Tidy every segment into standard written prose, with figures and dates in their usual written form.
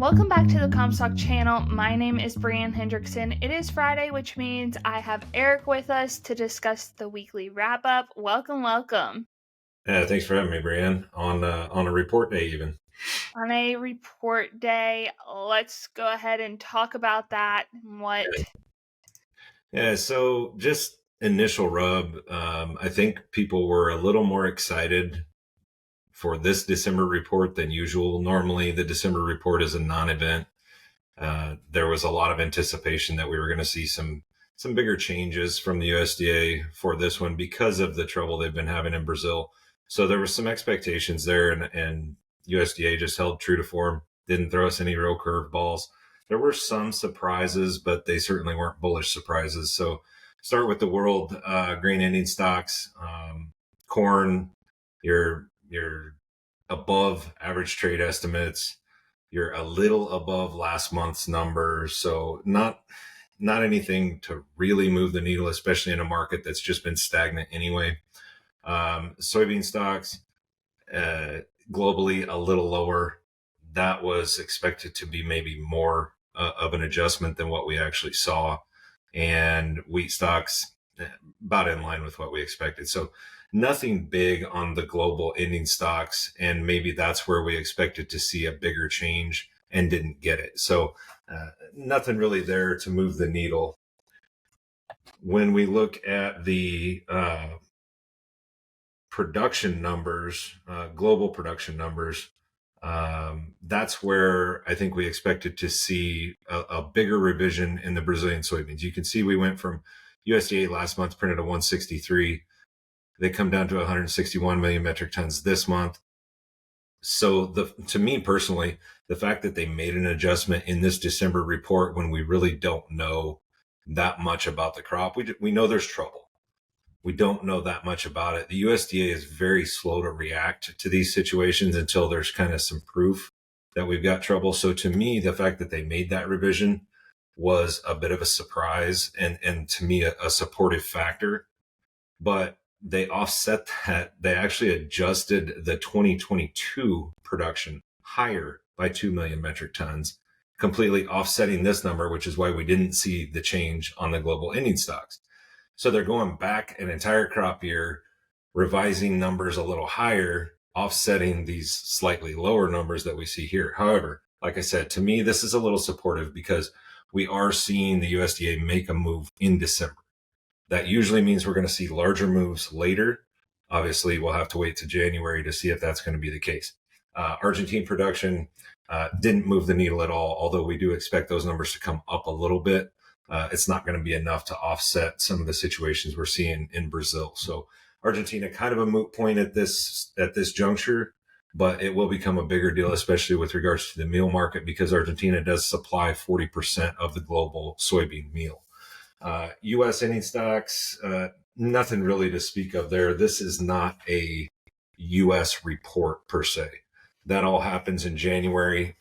Welcome back to the Comstock channel. My name is Brianne Hendrickson. It is Friday, which means I have Eric with us to discuss the weekly wrap-up. Welcome. Yeah, thanks for having me, Brianne, on a report day even. On a report day, let's go ahead and talk about that. Yeah, so just initial rub. I think people were a little more excited for this December report than usual. Normally, the December report is a non-event. There was a lot of anticipation that we were going to see some bigger changes from the USDA for this one because of the trouble they've been having in Brazil. So there was some expectations there, and USDA just held true to form. Didn't throw us any real curveballs. There were some surprises, but they certainly weren't bullish surprises. So start with the world grain ending stocks. Corn, you're above average trade estimates. You're a little above last month's number. So not anything to really move the needle, especially in a market that's just been stagnant anyway. Soybean stocks, globally a little lower. That was expected to be maybe more of an adjustment than what we actually saw. And wheat stocks, about in line with what we expected. So nothing big on the global ending stocks. And maybe that's where we expected to see a bigger change and didn't get it. So nothing really there to move the needle. When we look at the production numbers, global production numbers, that's where I think we expected to see a bigger revision in the Brazilian soybeans. You can see we went from USDA last month printed a 163. They come down to 161 million metric tons this month. So to me personally, the fact that they made an adjustment in this December report when we really don't know that much about the crop, we know there's trouble. We don't know that much about it. The USDA is very slow to react to these situations until there's kind of some proof that we've got trouble. So to me, the fact that they made that revision was a bit of a surprise and to me a supportive factor. But they offset that. They actually adjusted the 2022 production higher by 2 million metric tons, completely offsetting this number, which is why we didn't see the change on the global ending stocks. So they're going back an entire crop year, revising numbers a little higher, offsetting these slightly lower numbers that we see here. However, like I said, to me, this is a little supportive because we are seeing the USDA make a move in December. That usually means we're going to see larger moves later. Obviously, we'll have to wait to January to see if that's going to be the case. Argentine production didn't move the needle at all, although we do expect those numbers to come up a little bit. It's not going to be enough to offset some of the situations we're seeing in Brazil. So Argentina, kind of a moot point at this juncture, but it will become a bigger deal, especially with regards to the meal market, because Argentina does supply 40% of the global soybean meal. U.S. ending stocks, nothing really to speak of there. This is not a U.S. report per se. That all happens in January.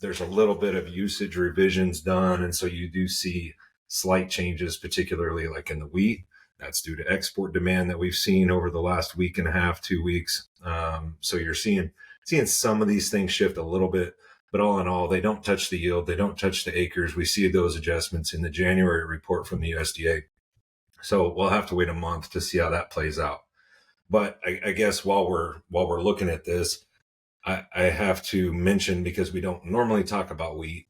There's a little bit of usage revisions done, and so you do see slight changes, particularly like in the wheat. That's due to export demand that we've seen over the last week and a half, 2 weeks. So you're seeing some of these things shift a little bit, but all in all, they don't touch the yield. They don't touch the acres. We see those adjustments in the January report from the USDA. So we'll have to wait a month to see how that plays out. But I guess while we're looking at this, I have to mention, because we don't normally talk about wheat,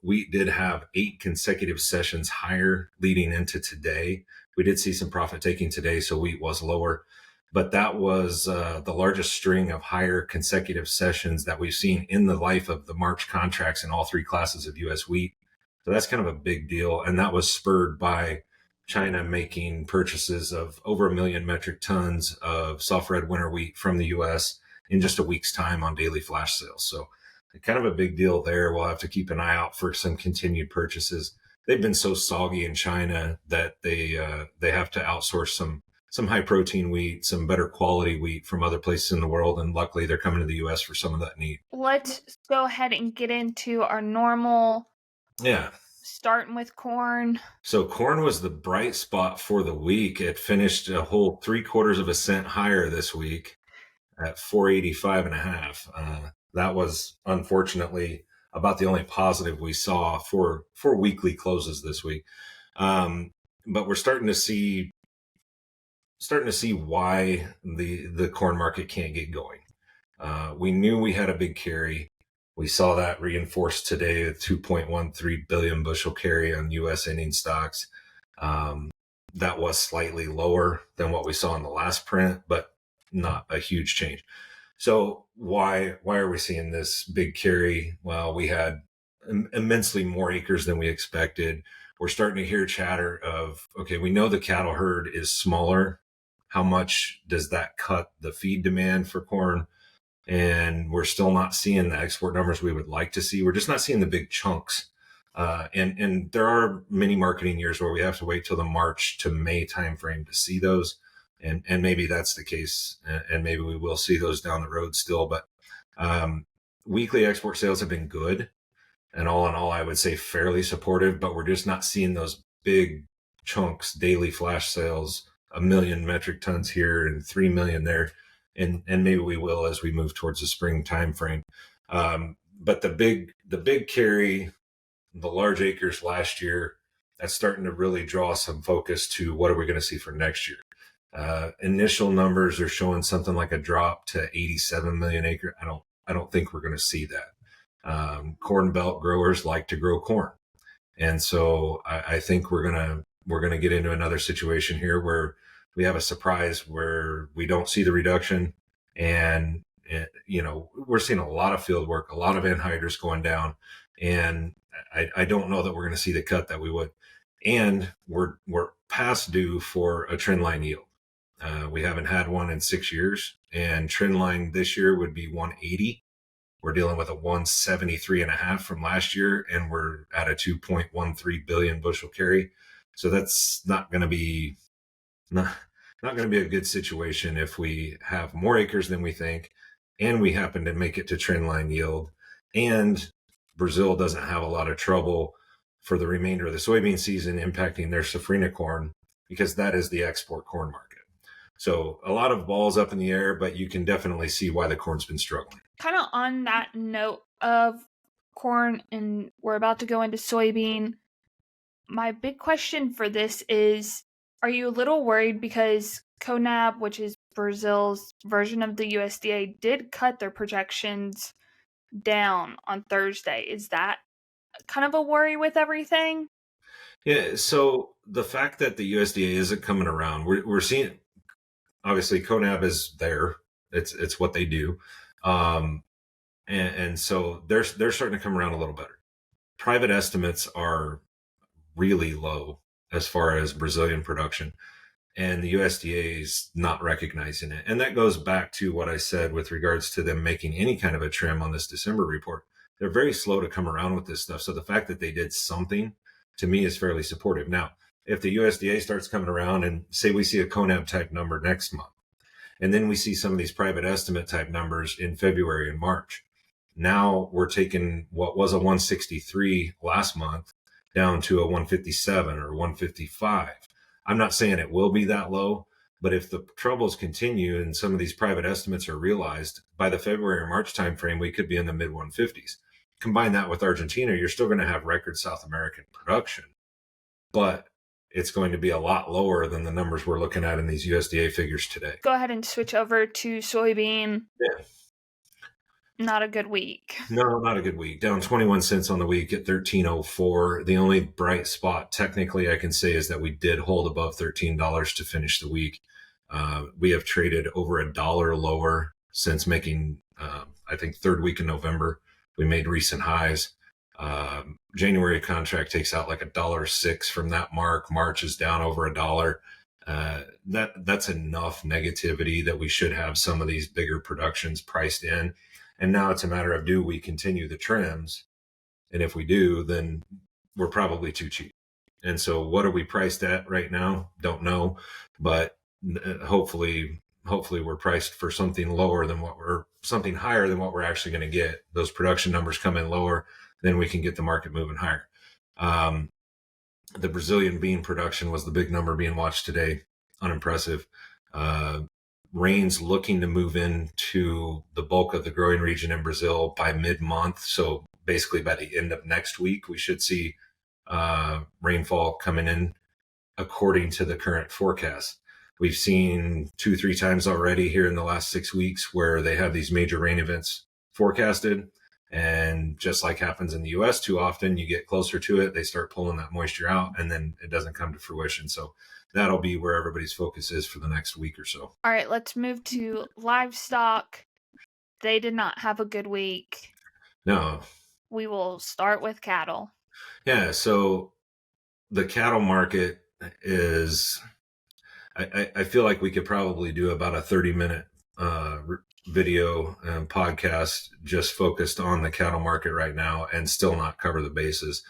wheat did have 8 consecutive sessions higher leading into today. We did see some profit taking today, so wheat was lower. But that was the largest string of higher consecutive sessions that we've seen in the life of the March contracts in all 3 classes of U.S. wheat. So that's kind of a big deal. And that was spurred by China making purchases of over 1 million metric tons of soft red winter wheat from the U.S. in just a week's time on daily flash sales. So kind of a big deal there. We'll have to keep an eye out for some continued purchases. They've been so soggy in China that they have to outsource some high protein wheat, some better quality wheat from other places in the world. And luckily they're coming to the U.S. for some of that need. Let's go ahead and get into our normal. Yeah. Starting with corn. So corn was the bright spot for the week. It finished a whole 0.75 cents higher this week at 485.5. That was unfortunately about the only positive we saw for weekly closes this week. But we're starting to see why the corn market can't get going. We knew we had a big carry. We saw that reinforced today with 2.13 billion bushel carry on U.S. ending stocks. That was slightly lower than what we saw in the last print, but not a huge change. So why are we seeing this big carry? Well, we had immensely more acres than we expected. We're starting to hear chatter of, okay, we know the cattle herd is smaller. How much does that cut the feed demand for corn? And we're still not seeing the export numbers we would like to see. We're just not seeing the big chunks. And there are many marketing years where we have to wait till the March to May timeframe to see those. And maybe that's the case. And maybe we will see those down the road still. But weekly export sales have been good. And all in all, I would say fairly supportive, but we're just not seeing those big chunks, daily flash sales, 1 million metric tons here and 3 million there. And maybe we will as we move towards the spring timeframe. But the big carry, the large acres last year, that's starting to really draw some focus to what are we going to see for next year. Initial numbers are showing something like a drop to 87 million acre. I don't think we're going to see that. Corn belt growers like to grow corn, and so I think we're gonna get into another situation here where we have a surprise where we don't see the reduction, and we're seeing a lot of field work, a lot of anhydrous going down, and I don't know that we're going to see the cut that we would, and we're past due for a trend line yield. We haven't had one in 6 years, and trend line this year would be 180. We're dealing with a 173.5 from last year, and we're at a 2.13 billion bushel carry. So that's not going to be a good situation if we have more acres than we think, and we happen to make it to trend line yield, and Brazil doesn't have a lot of trouble for the remainder of the soybean season impacting their safrinha corn, because that is the export corn market. So a lot of balls up in the air, but you can definitely see why the corn's been struggling. Kind of on that note of corn, and we're about to go into soybean, my big question for this is, are you a little worried because CONAB, which is Brazil's version of the USDA, did cut their projections down on Thursday? Is that kind of a worry with everything? Yeah, so the fact that the USDA isn't coming around, we're seeing, obviously CONAB is there. It's what they do. And so they're starting to come around a little better. Private estimates are really low as far as Brazilian production, and the USDA is not recognizing it. And that goes back to what I said with regards to them making any kind of a trim on this December report. They're very slow to come around with this stuff. So the fact that they did something, to me, is fairly supportive. Now, if the USDA starts coming around and say we see a CONAB type number next month, and then we see some of these private estimate type numbers in February and March, now we're taking what was a 163 last month down to a 157 or 155. I'm not saying it will be that low, but if the troubles continue and some of these private estimates are realized, by the February or March timeframe, we could be in the mid 150s. Combine that with Argentina, you're still going to have record South American production, but it's going to be a lot lower than the numbers we're looking at in these USDA figures today. Go ahead and switch over to soybean. Yeah. Not a good week. No, not a good week. Down 21 cents on the week at 13.04. The only bright spot technically I can say is that we did hold above $13 to finish the week. We have traded over $1 lower since making, I think, third week in November. We made recent highs. January contract takes out like $1.06 from that mark. March is down over $1. That's enough negativity that we should have some of these bigger productions priced in. And now it's a matter of, do we continue the trims? And if we do, then we're probably too cheap. And so what are we priced at right now? Don't know. But hopefully we're priced for something lower than something higher than what we're actually going to get. Those production numbers come in lower, then we can get the market moving higher. The Brazilian bean production was the big number being watched today. Unimpressive. Rain's looking to move into the bulk of the growing region in Brazil by mid-month. So basically by the end of next week, we should see rainfall coming in according to the current forecast. We've seen 2-3 times already here in the last 6 weeks where they have these major rain events forecasted. And just like happens in the US too often, you get closer to it, they start pulling that moisture out, and then it doesn't come to fruition. So that'll be where everybody's focus is for the next week or so. All right, let's move to livestock. They did not have a good week. No. We will start with cattle. Yeah, so the cattle market is, I feel like we could probably do about a 30-minute video and podcast just focused on the cattle market right now and still not cover the bases.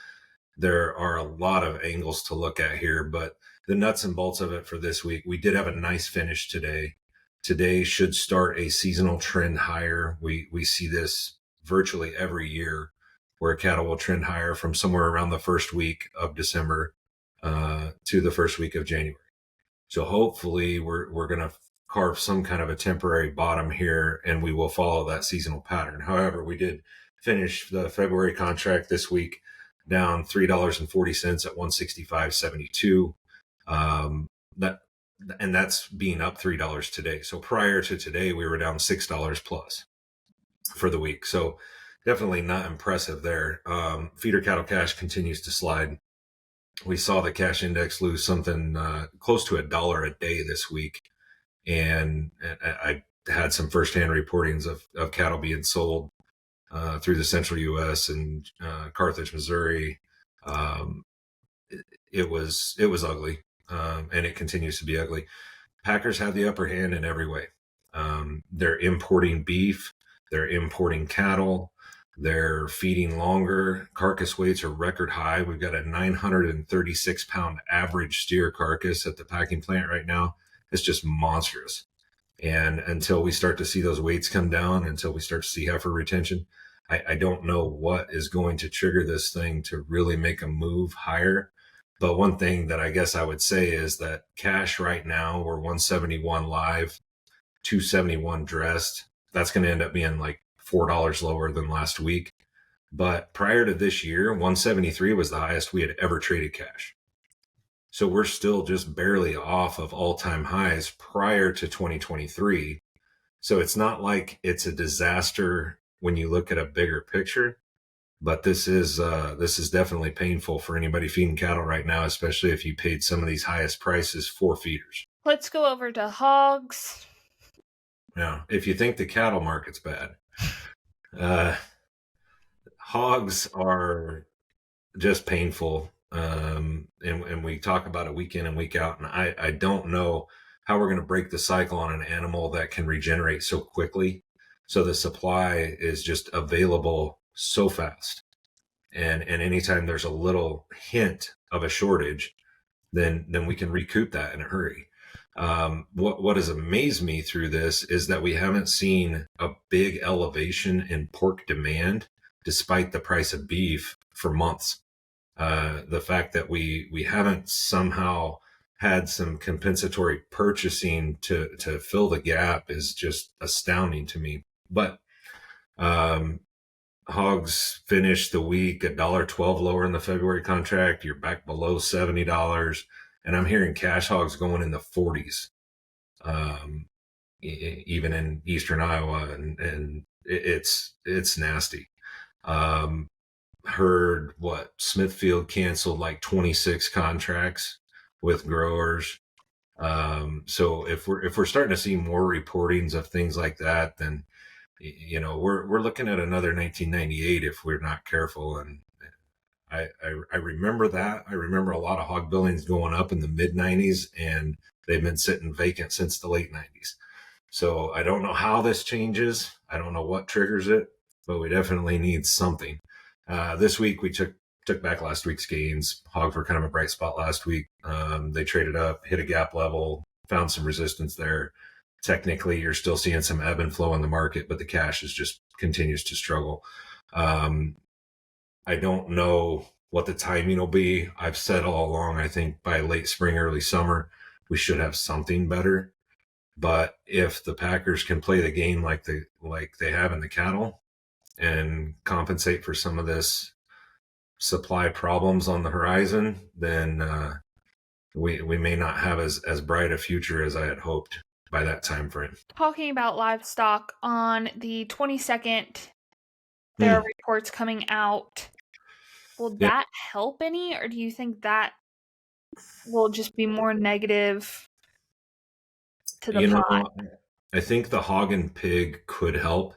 There are a lot of angles to look at here, but the nuts and bolts of it for this week, we did have a nice finish today. Today should start a seasonal trend higher. We see this virtually every year where cattle will trend higher from somewhere around the first week of December to the first week of January. So hopefully we're going to carve some kind of a temporary bottom here, and we will follow that seasonal pattern. However, we did finish the February contract this week down $3.40 at 165.72. That's being up $3 today. So prior to today, we were down $6 plus for the week. So definitely not impressive there. Feeder cattle cash continues to slide. We saw the cash index lose something close to $1 a day this week. And I had some firsthand reportings of cattle being sold through the central U.S. and Carthage, Missouri. It was ugly, and it continues to be ugly. Packers have the upper hand in every way. They're importing beef. They're importing cattle. They're feeding longer. Carcass weights are record high. We've got a 936-pound average steer carcass at the packing plant right now. It's just monstrous. And until we start to see those weights come down, until we start to see heifer retention, I don't know what is going to trigger this thing to really make a move higher. But one thing that I guess I would say is that cash right now, we're 171 live, 271 dressed. That's going to end up being like $4 lower than last week. But prior to this year, 173 was the highest we had ever traded cash. So we're still just barely off of all-time highs prior to 2023. So it's not like it's a disaster when you look at a bigger picture, but this is definitely painful for anybody feeding cattle right now, especially if you paid some of these highest prices for feeders. Let's go over to hogs. Now, if you think the cattle market's bad, hogs are just painful. And we talk about it week in and week out. And I don't know how we're going to break the cycle on an animal that can regenerate so quickly. So the supply is just available so fast. And anytime there's a little hint of a shortage, then we can recoup that in a hurry. What has amazed me through this is that we haven't seen a big elevation in pork demand despite the price of beef for months. The fact that we haven't somehow had some compensatory purchasing to fill the gap is just astounding to me. But hogs finished the week $1.12 lower in the February contract. You're back below $70, and I'm hearing cash hogs going in the 40s, even in eastern Iowa, and it's nasty. Heard Smithfield canceled like 26 contracts with growers. So if we're starting to see more reportings of things like that, then we're looking at another 1998 if we're not careful. And I remember that. I remember a lot of hog buildings going up in the mid 90s, and they've been sitting vacant since the late 90s. So I don't know how this changes. I don't know what triggers it, but we definitely need something. This week we took back last week's gains. Hogs were kind of a bright spot last week. They traded up, hit a gap level, found some resistance there. Technically, you're still seeing some ebb and flow in the market, but the cash just continues to struggle. I don't know what the timing will be. I've said all along, I think by late spring, early summer, we should have something better. But if the Packers can play the game like they have in the cattle, and compensate for some of this supply problems on the horizon, then we may not have as bright a future as I had hoped by that time frame. Talking about livestock, on the 22nd, there are reports coming out. Will Yeah, that help any, or do you think that will just be more negative to the you pot? know, I think the hog and pig could help.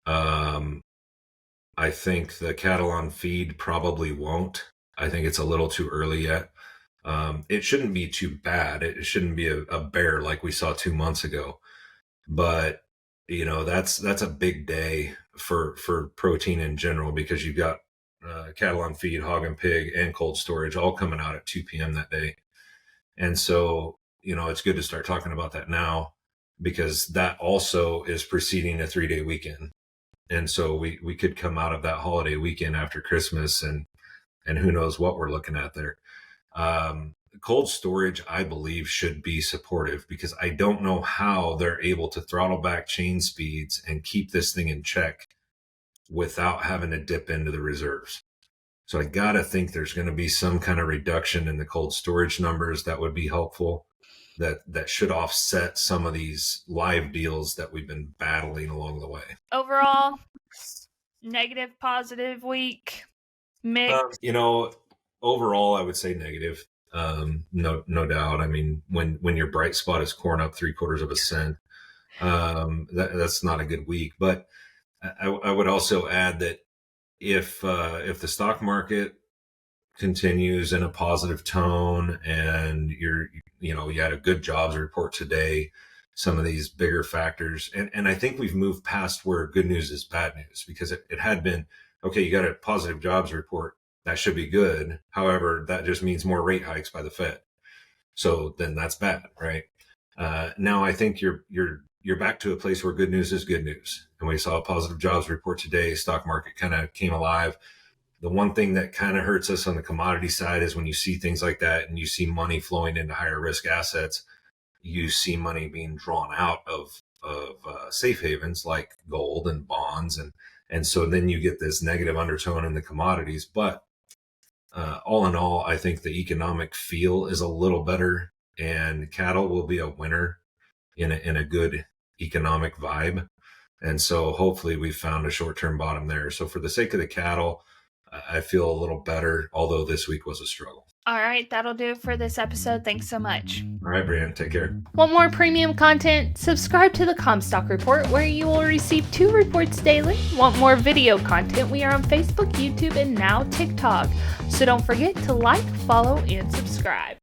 I think the cattle on feed probably won't. I think it's a little too early yet. It shouldn't be too bad. It shouldn't be a bear like we saw 2 months ago. But that's a big day for protein in general, because you've got cattle on feed, hog and pig, and cold storage all coming out at 2 p.m. that day. And so it's good to start talking about that now, because that also is preceding a 3-day weekend. And so we could come out of that holiday weekend after Christmas, and who knows what we're looking at there. Cold storage, I believe, should be supportive, because I don't know how they're able to throttle back chain speeds and keep this thing in check without having to dip into the reserves. So I got to think there's going to be some kind of reduction in the cold storage numbers that would be helpful, that should offset some of these live deals that we've been battling along the way. Overall, negative, positive week, mixed. Overall, I would say negative. No doubt. I mean, when your bright spot is corn up 3/4 of a cent, that's not a good week. But I would also add that if the stock market continues in a positive tone, and you had a good jobs report today, some of these bigger factors, and I think we've moved past where good news is bad news, because it had been, okay, you got a positive jobs report, that should be good. However, that just means more rate hikes by the Fed. So then that's bad, right? Now I think you're back to a place where good news is good news. And we saw a positive jobs report today. Stock market kind of came alive. The one thing that kind of hurts us on the commodity side is when you see things like that and you see money flowing into higher risk assets, you see money being drawn out of safe havens like gold and bonds. And so then you get this negative undertone in the commodities. But all in all, I think the economic feel is a little better, and cattle will be a winner in a good economic vibe. And so hopefully we found a short-term bottom there. So for the sake of the cattle, I feel a little better, although this week was a struggle. All right, that'll do it for this episode. Thanks so much. All right, Brianna, take care. Want more premium content? Subscribe to the Comstock Report, where you will receive 2 reports daily. Want more video content? We are on Facebook, YouTube, and now TikTok. So don't forget to like, follow, and subscribe.